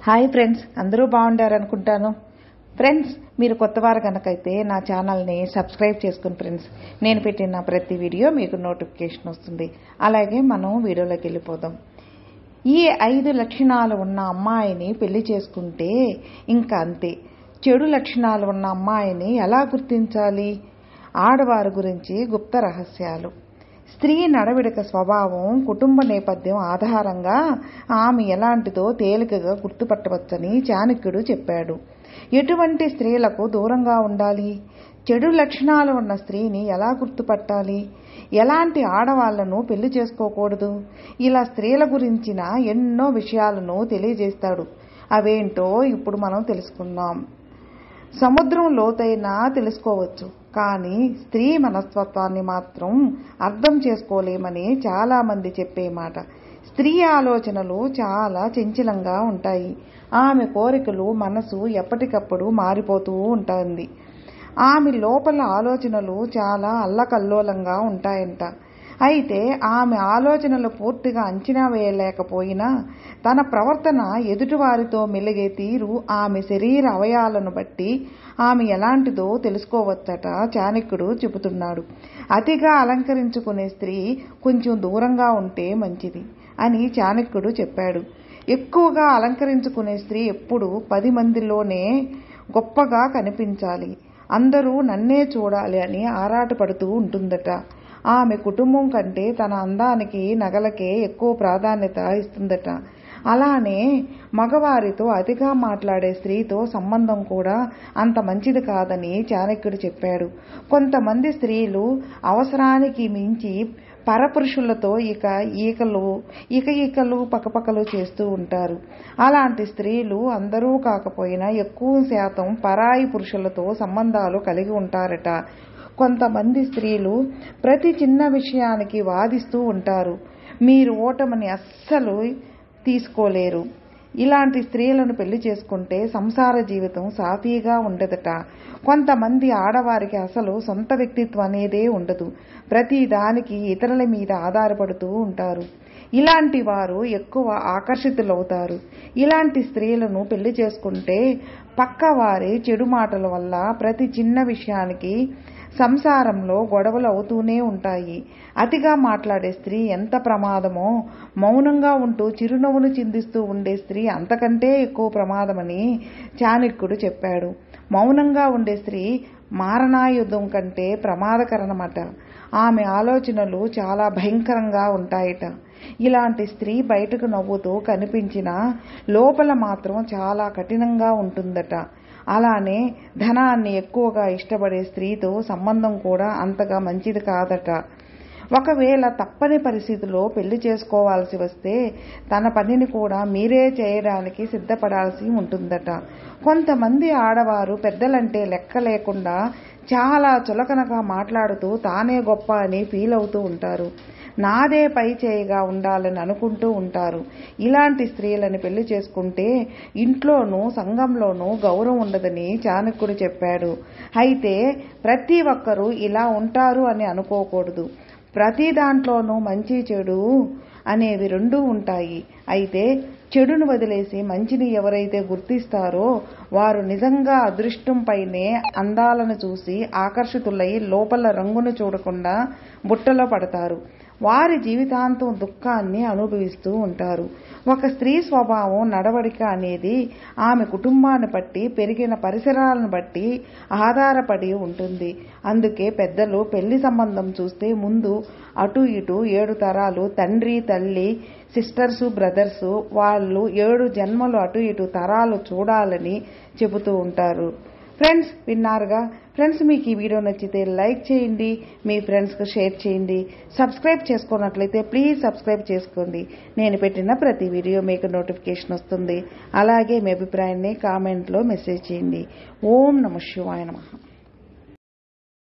Hi friends, అందరూ బాగుండారనుకుంటాను. Friends, మీరు కొత్తవారు కనుకైతే నా ఛానల్ని సబ్స్క్రైబ్ చేసుకుని ఫ్రెండ్స్, నేను పెట్టిన ప్రతి వీడియో మీకు నోటిఫికేషన్ వస్తుంది. అలాగే మనం వీడియోలోకి వెళ్ళిపోదాం. ఈ 5 లక్షణాలు ఉన్న అమ్మాయిని పెళ్లి చేసుకుంటే ఇంకా అంతే. చెడు లక్షణాలు ఉన్న అమ్మాయిని ఎలా గుర్తించాలి? ఆడవారి గురించి గుప్త రహస్యాలు. స్త్రీ నడవడిక, స్వభావం, కుటుంబ నేపథ్యం ఆధారంగా ఆమె ఎలాంటిదో తేలికగా గుర్తుపట్టవచ్చని చాణక్యుడు చెప్పాడు. ఎటువంటి స్త్రీలకు దూరంగా ఉండాలి? చెడు లక్షణాలు ఉన్న స్త్రీని ఎలా గుర్తుపట్టాలి? ఎలాంటి ఆడవాళ్లను పెళ్లి చేసుకోకూడదు? ఇలా స్త్రీల గురించిన ఎన్నో విషయాలను తెలియజేస్తాడు. అవేంటో ఇప్పుడు మనం తెలుసుకుందాం. సముద్రం లోతైనా తెలుసుకోవచ్చు, కానీ స్త్రీ మనస్తత్వాన్ని మాత్రం అర్థం చేసుకోలేమని చాలామంది చెప్పే మాట. స్త్రీ ఆలోచనలు చాలా చంచలంగా ఉంటాయి. ఆమె కోరికలు, మనసు ఎప్పటికప్పుడు మారిపోతూ ఉంటుంది. ఆమె లోపల ఆలోచనలు చాలా అల్లకల్లోలంగా ఉంటాయంట. అయితే ఆమె ఆలోచనలు పూర్తిగా అంచనా వేయలేకపోయినా తన ప్రవర్తన, ఎదుటివారితో మెలిగే తీరు, ఆమె శరీర అవయాలను బట్టి ఆమె ఎలాంటిదో తెలుసుకోవచ్చట చాణక్యుడు చెబుతున్నాడు. అతిగా అలంకరించుకునే స్త్రీ కొంచెం దూరంగా ఉంటే మంచిది అని చాణక్యుడు చెప్పాడు. ఎక్కువగా అలంకరించుకునే స్త్రీ ఎప్పుడు 10 మందిలోనే గొప్పగా కనిపించాలి, అందరూ నన్నే చూడాలి అని ఆరాటపడుతూ ఉంటుందట. ఆమె కుటుంబం కంటే తన అందానికి, నగలకే ఎక్కువ ప్రాధాన్యత ఇస్తుందట. అలానే మగవారితో అతిగా మాట్లాడే స్త్రీతో సంబంధం కూడా అంత మంచిది కాదని చాణక్యుడు చెప్పాడు. కొంతమంది స్త్రీలు అవసరానికి మించి పరపురుషులతో ఈకలు పకపకలు చేస్తూ ఉంటారు. అలాంటి స్త్రీలు అందరూ కాకపోయినా ఎక్కువ శాతం పరాయి పురుషులతో సంబంధాలు కలిగి ఉంటారట. కొంతమంది స్త్రీలు ప్రతి చిన్న విషయానికి వాదిస్తూ ఉంటారు. మీరు ఓటమిని అస్సలు తీసుకోలేరు. ఇలాంటి స్త్రీలను పెళ్లి చేసుకుంటే సంసార జీవితం సాఫీగా ఉండదట. కొంతమంది ఆడవారికి అసలు సొంత వ్యక్తిత్వం అనేదే ఉండదు. ప్రతి దానికి ఇతరుల మీద ఆధారపడుతూ ఉంటారు. ఇలాంటి వారు ఎక్కువ ఆకర్షితులవుతారు. ఇలాంటి స్త్రీలను పెళ్లి చేసుకుంటే పక్కవారి చెడు మాటల వల్ల ప్రతి చిన్న విషయానికి సంసారంలో గొడవలు అవుతూనే ఉంటాయి. అతిగా మాట్లాడే స్త్రీ ఎంత ప్రమాదమో, మౌనంగా ఉంటూ చిరునవ్వును చిందిస్తూ ఉండే స్త్రీ అంతకంటే ఎక్కువ ప్రమాదమని చాణక్యుడు చెప్పాడు. మౌనంగా ఉండే స్త్రీ మారణాయుధం కంటే ప్రమాదకరమట. ఆమె ఆలోచనలు చాలా భయంకరంగా ఉంటాయట. ఇలాంటి స్త్రీ బయటకు నవ్వుతూ కనిపించినా లోపల మాత్రం చాలా కఠినంగా ఉంటుందట. అలానే ధనాన్ని ఎక్కువగా ఇష్టపడే స్త్రీతో సంబంధం కూడా అంతగా మంచిది కాదట. ఒకవేళ తప్పని పరిస్థితిలో పెళ్లి చేసుకోవాల్సి వస్తే తన పనిని కూడా మీరే చేయడానికి సిద్ధపడాల్సి ఉంటుందట. కొంతమంది ఆడవారు పెద్దలంటే లెక్క లేకుండా చాలా చులకనగా మాట్లాడుతూ తానే గొప్ప అని ఫీల్ అవుతూ ఉంటారు. నాదే పై చేయిగా ఉండాలని అనుకుంటూ ఉంటారు. ఇలాంటి స్త్రీలను పెళ్లి చేసుకుంటే ఇంట్లోనూ సంఘంలోనూ గౌరవం ఉండదని చాణక్యుడు చెప్పాడు. అయితే ప్రతి ఒక్కరూ ఇలా ఉంటారు అని అనుకోకూడదు. ప్రతి దాంట్లోనూ మంచి, చెడు అనేవి రెండూ ఉంటాయి. అయితే చెడును వదిలేసి మంచిని ఎవరైతే గుర్తిస్తారో వారు నిజంగా అదృష్టంపైనే అందాలను చూసి ఆకర్షితులై లోపల రంగును చూడకుండా బుట్టలో పడతారు. వారి జీవితాంతం దుఃఖాన్ని అనుభవిస్తూ ఉంటారు. ఒక స్త్రీ స్వభావం, నడవడిక అనేది ఆమె కుటుంబాన్ని బట్టి, పెరిగిన పరిసరాలను బట్టి ఆధారపడి ఉంటుంది. అందుకే పెద్దలు పెళ్లి సంబంధం చూస్తే ముందు అటు ఇటు 7 తరాలు, తండ్రి, తల్లి, సిస్టర్సు, బ్రదర్సు, వాళ్ళు 7 జన్మలు అటు ఇటు తరాలు చూడాలని చెబుతూ ఉంటారు. ఫ్రెండ్స్, విన్నారుగా. ఫ్రెండ్స్, మీకు ఈ వీడియో నచ్చితే లైక్ చేయండి, మీ ఫ్రెండ్స్కి షేర్ చేయండి. సబ్స్క్రైబ్ చేసుకున్నట్లయితే ప్లీజ్ సబ్స్క్రైబ్ చేసుకోండి. నేను పెట్టిన ప్రతి వీడియో మీకు నోటిఫికేషన్ వస్తుంది. అలాగే మీ అభిప్రాయాన్ని కామెంట్లో మెసేజ్ చేయండి. ఓం నమః శివాయ నమః.